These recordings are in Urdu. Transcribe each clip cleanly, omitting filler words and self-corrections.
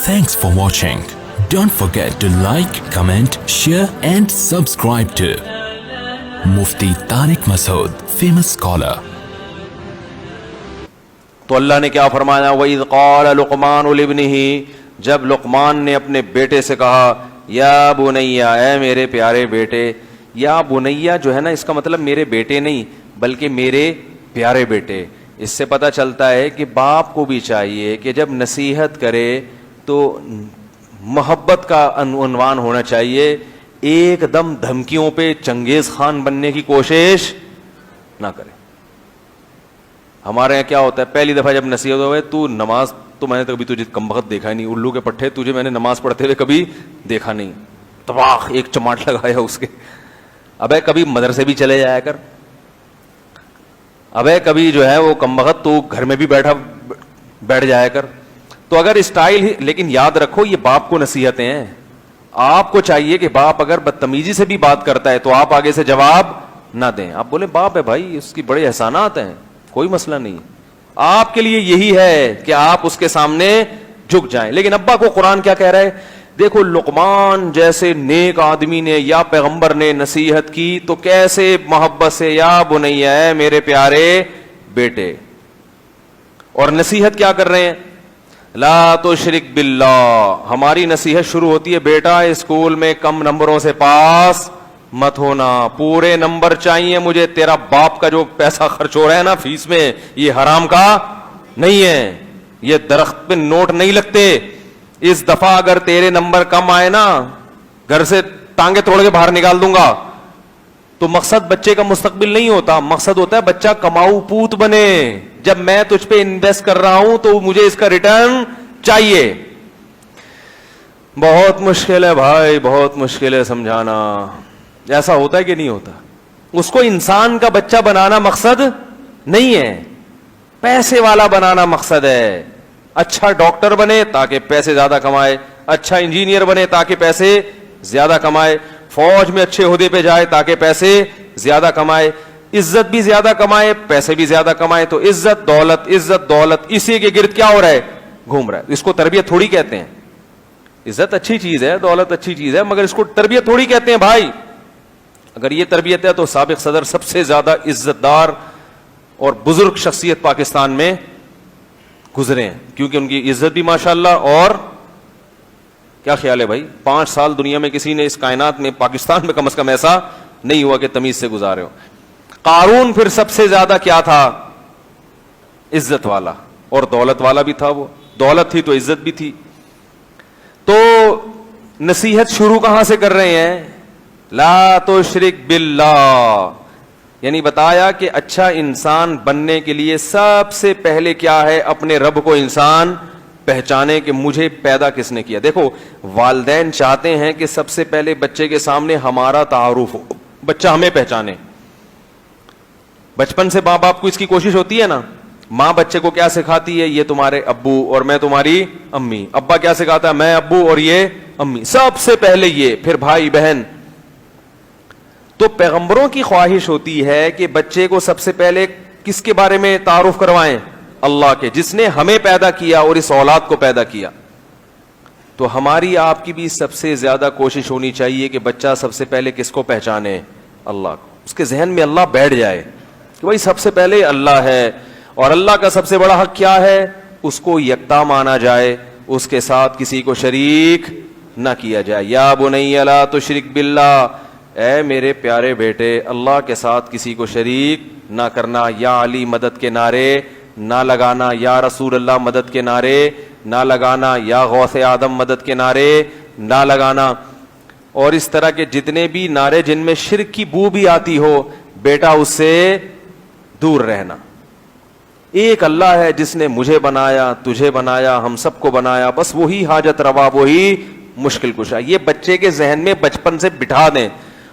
Thanks for watching. Don't forget to like, comment, share and subscribe to Mufti Tariq Masood, famous scholar. تو اللہ نے کیا فرمایا؟ وَإِذْ قَالَ لُقْمَانُ لِابْنِهِ، جب لقمان نے اپنے بیٹے سے کہا یا بنیا، اے میرے پیارے بیٹے. یا بنیا جو ہے نا، اس کا مطلب میرے بیٹے نہیں بلکہ میرے پیارے بیٹے. اس سے پتہ چلتا ہے کہ باپ کو بھی چاہیے کہ جب نصیحت کرے تو محبت کا عنوان ہونا چاہیے. ایک دم دھمکیوں پہ چنگیز خان بننے کی کوشش نہ کرے. ہمارے یہاں کیا ہوتا ہے، پہلی دفعہ جب نصیحت ہوئے تو نماز تو میں نے کبھی تجھے کم وقت دیکھا ہی نہیں، الو کے پٹھے تجھے میں نے نماز پڑھتے ہوئے کبھی دیکھا نہیں. طواق ایک چماٹ لگایا اس کے. ابے کبھی مدرسے بھی چلے جایا کر، ابے کبھی جو ہے وہ کم وقت تو گھر میں بھی بیٹھ جایا کر. تو اگر اسٹائل ہی، لیکن یاد رکھو یہ باپ کو نصیحتیں ہیں. آپ کو چاہیے کہ باپ اگر بدتمیزی سے بھی بات کرتا ہے تو آپ آگے سے جواب نہ دیں. آپ بولیں باپ ہے بھائی، اس کی بڑے احسانات ہیں، کوئی مسئلہ نہیں. آپ کے لیے یہی ہے کہ آپ اس کے سامنے جھک جائیں. لیکن ابا کو قرآن کیا کہہ رہا ہے؟ دیکھو لقمان جیسے نیک آدمی نے یا پیغمبر نے نصیحت کی تو کیسے محبت سے، یا بنیا، اے میرے پیارے بیٹے. اور نصیحت کیا کر رہے ہیں؟ لا تشرک باللہ. ہماری نصیحت شروع ہوتی ہے بیٹا اسکول میں کم نمبروں سے پاس مت ہونا، پورے نمبر چاہیے مجھے. تیرا باپ کا جو پیسہ خرچ ہو رہا ہے نا فیس میں، یہ حرام کا نہیں ہے، یہ درخت پہ نوٹ نہیں لگتے. اس دفعہ اگر تیرے نمبر کم آئے نا، گھر سے ٹانگیں توڑ کے باہر نکال دوں گا. تو مقصد بچے کا مستقبل نہیں ہوتا، مقصد ہوتا ہے بچہ کماؤ پوت بنے. جب میں تجھ پہ انویسٹ کر رہا ہوں تو مجھے اس کا ریٹرن چاہیے. بہت مشکل ہے بھائی، بہت مشکل ہے سمجھانا. ایسا ہوتا ہے کہ نہیں ہوتا؟ اس کو انسان کا بچہ بنانا مقصد نہیں ہے، پیسے والا بنانا مقصد ہے. اچھا ڈاکٹر بنے تاکہ پیسے زیادہ کمائے، اچھا انجینئر بنے تاکہ پیسے زیادہ کمائے، فوج میں اچھے عہدے پہ جائے تاکہ پیسے زیادہ کمائے، عزت بھی زیادہ کمائے، پیسے بھی زیادہ کمائے. تو عزت دولت اسی کے گرد کیا ہو رہا ہے؟ گھوم رہا ہے. اس کو تربیت تھوڑی کہتے ہیں. عزت اچھی چیز ہے، دولت اچھی چیز ہے، مگر اس کو تربیت تھوڑی کہتے ہیں بھائی. اگر یہ تربیت ہے تو سابق صدر سب سے زیادہ عزت دار اور بزرگ شخصیت پاکستان میں گزرے ہیں، کیونکہ ان کی عزت بھی ماشاءاللہ. اور کیا خیال ہے بھائی، 5 سال دنیا میں کسی نے اس کائنات میں، پاکستان میں کم از کم ایسا نہیں ہوا کہ تمیز سے گزارے ہو. قارون پھر سب سے زیادہ کیا تھا؟ عزت والا اور دولت والا بھی تھا. وہ دولت تھی تو عزت بھی تھی. تو نصیحت شروع کہاں سے کر رہے ہیں؟ لا تشرک باللہ. یعنی بتایا کہ اچھا انسان بننے کے لیے سب سے پہلے کیا ہے؟ اپنے رب کو انسان پہچانے کہ مجھے پیدا کس نے کیا. دیکھو والدین چاہتے ہیں کہ سب سے پہلے بچے کے سامنے ہمارا تعارف ہو، بچہ ہمیں پہچانے. بچپن سے ماں باپ کو اس کی کوشش ہوتی ہے نا. ماں بچے کو کیا سکھاتی ہے؟ یہ تمہارے ابو اور میں تمہاری امی. ابا کیا سکھاتا ہے؟ میں ابو اور یہ امی. سب سے پہلے یہ، پھر بھائی بہن. تو پیغمبروں کی خواہش ہوتی ہے کہ بچے کو سب سے پہلے کس کے بارے میں تعارف کروائیں؟ اللہ کے، جس نے ہمیں پیدا کیا اور اس اولاد کو پیدا کیا. تو ہماری آپ کی بھی سب سے زیادہ کوشش ہونی چاہیے کہ بچہ سب سے پہلے کس کو پہچانے؟ اللہ کو. اس کے ذہن میں اللہ بیٹھ جائے کہ بھائی سب سے پہلے اللہ ہے، اور اللہ کا سب سے بڑا حق کیا ہے؟ اس کو یکتا مانا جائے، اس کے ساتھ کسی کو شریک نہ کیا جائے. یا بنی لا تشرک باللہ، اے میرے پیارے بیٹے اللہ کے ساتھ کسی کو شریک نہ کرنا. یا علی مدد کے نعرے نہ لگانا، یا رسول اللہ مدد کے نعرے نہ لگانا، یا غوث آدم مدد کے نعرے نہ لگانا. اور اس طرح کے جتنے بھی نعرے جن میں شرک کی بو بھی آتی ہو، بیٹا اس سے دور رہنا. ایک اللہ ہے جس نے مجھے بنایا، تجھے بنایا، ہم سب کو بنایا، بس وہی حاجت روا، وہی مشکل کشا. یہ بچے کے ذہن میں بچپن سے بٹھا دیں.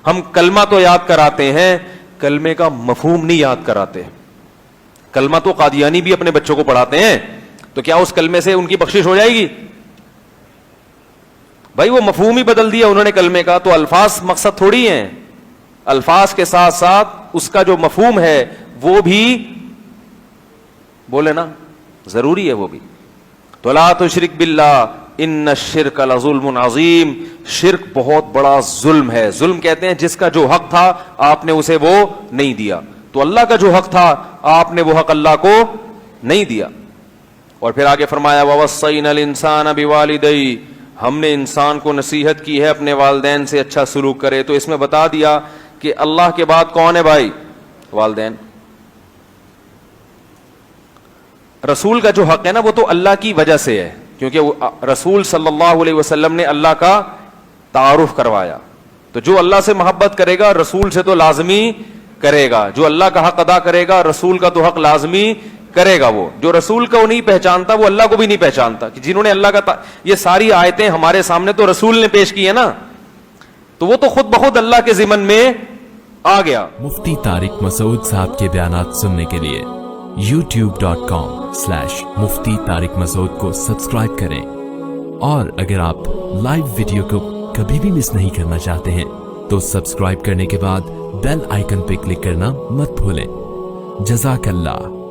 ہم کلمہ تو یاد کراتے ہیں، کلمے کا مفہوم نہیں یاد کراتے. کلمہ تو قادیانی بھی اپنے بچوں کو پڑھاتے ہیں، تو کیا اس کلمے سے ان کی بخشش ہو جائے گی؟ بھائی وہ مفہوم ہی بدل دیا انہوں نے کلمے کا. تو الفاظ مقصد تھوڑی ہیں، الفاظ کے ساتھ ساتھ اس کا جو مفہوم ہے وہ بھی بولے نا ضروری ہے وہ بھی. تو لا تشرک باللہ، ان الشرک لظلم عظیم، شرک بہت بڑا ظلم ہے. ظلم کہتے ہیں جس کا جو حق تھا آپ نے اسے وہ نہیں دیا. تو اللہ کا جو حق تھا آپ نے وہ حق اللہ کو نہیں دیا. اور پھر آگے فرمایا وَوَصَّيْنَا الْإِنسَانَ بِوَالِدَيْهِ، ہم نے انسان کو نصیحت کی ہے اپنے والدین سے اچھا سلوک کرے. تو اس میں بتا دیا کہ اللہ کے بعد کون ہے بھائی؟ والدین. رسول کا جو حق ہے نا وہ تو اللہ کی وجہ سے ہے، کیونکہ رسول صلی اللہ علیہ وسلم نے اللہ کا تعارف کروایا. تو جو اللہ سے محبت کرے گا رسول سے تو لازمی کرے گا، جو اللہ کا حق ادا کرے گا رسول کا تو حق لازمی کرے گا. وہ جو رسول کو نہیں پہچانتا وہ اللہ کو بھی نہیں پہچانتا. کہ جنہوں نے اللہ کا یہ ساری آیتیں ہمارے سامنے تو رسول نے پیش کی ہے نا، تو وہ تو خود بخود اللہ کے ضمن میں آ گیا. مفتی طارق مسعود صاحب کے بیانات سننے کے لیے youtube.com/مفتی طارق مسعود کو سبسکرائب کریں. اور اگر آپ لائیو ویڈیو کو کبھی بھی مس نہیں کرنا چاہتے ہیں تو سبسکرائب کرنے کے بعد بیل آئیکن پہ کلک کرنا مت بھولیں. جزاک اللہ.